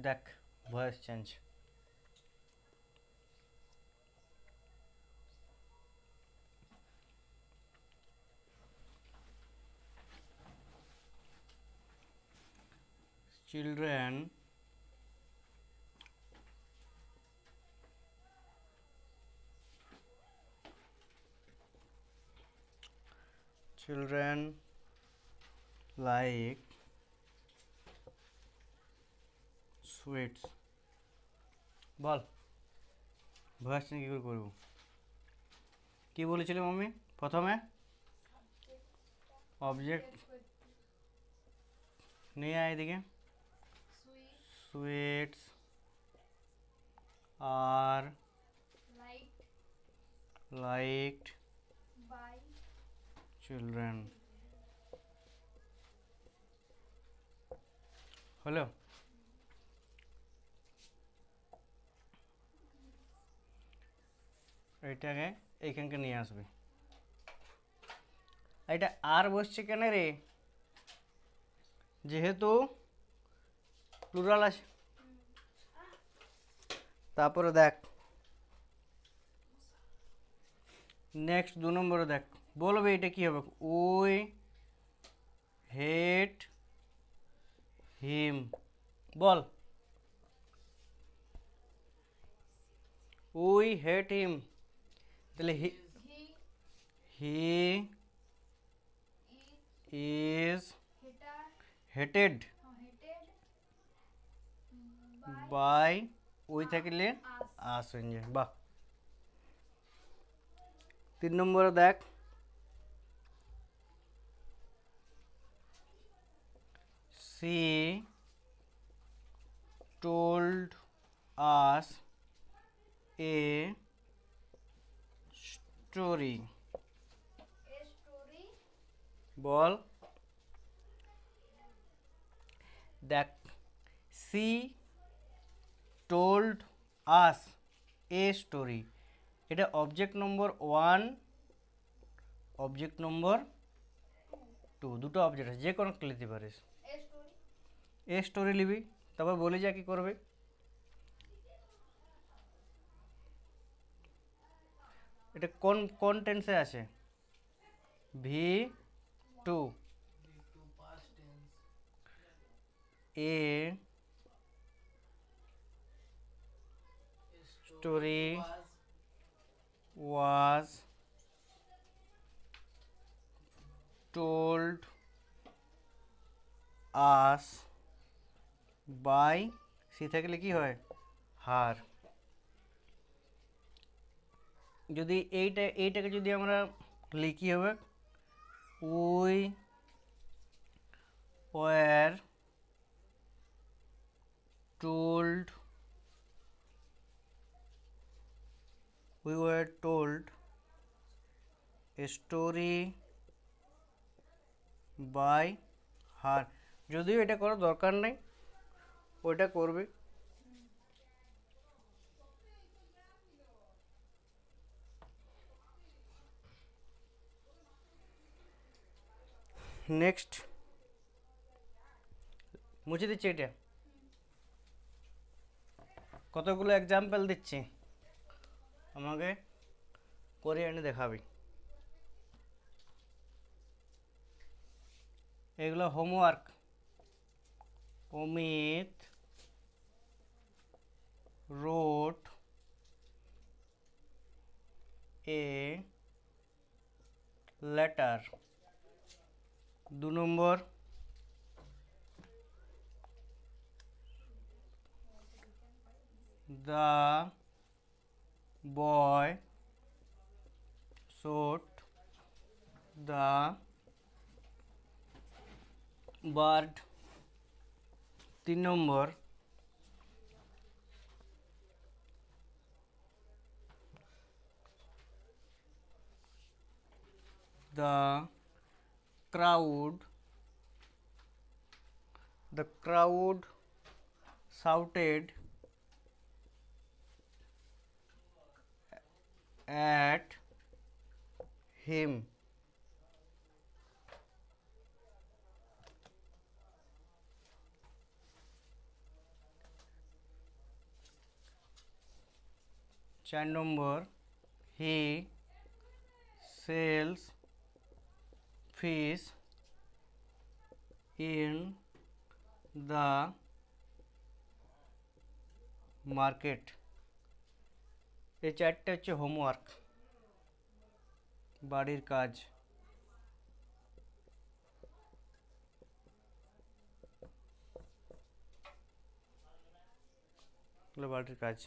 দেখ voice change. Children like sweets। বল voice change কী করে করবো? কী বলেছিলাম আমি প্রথমে? অবজেক্ট নিয়ে আয় এদিকে। সুইটস আর লাইকড চিলড্রেন। হলো? এইটাকে এইখানকে নিয়ে আসবে। এটা আর বসছে কেন রে? যেহেতু প্লুরাল আছে। তারপরে দেখ নেক্সট 2 নম্বরে দেখ বলবে এটা কি হবে। We hate him. বল উই হেট হিম। তাহলে হি ইজ হেটেড বাই ওই থাকলে আস হয়ে যায়। বাহ। 3 নম্বরে দেখ C told us a story। বল দেখ C told us a story, এটা অবজেক্ট নম্বর 1 অবজেক্ট নম্বর 2 দুটো অবজেক্ট আছে, যে কোনো একটা লিখতে পারিস। এ স্টোরি লিবি, তারপর বলি যা কি করবে। এটা কোন কোন টেন্সে আছে? V two. A story was told us by C থাকলে কি হয় হার। যদি এইটাকে যদি আমরা লিখি হবে we were told we were told a story by her। যদিও এটা করার দরকার নেই, ওইটা করবে। নেক্সট মুছে দিচ্ছি এটা, কতগুলো এক্সাম্পল দিচ্ছি, আমাকে করে এনে দেখাবি। এগুলো homework. Amit wrote a letter। 2 number the boy shot the bird। 3 number the crowd the crowd shouted at him। 4 number he sells fish in the market. এই চারটে হচ্ছে হোমওয়ার্ক, বাড়ির কাজ। বাড়ির কাজ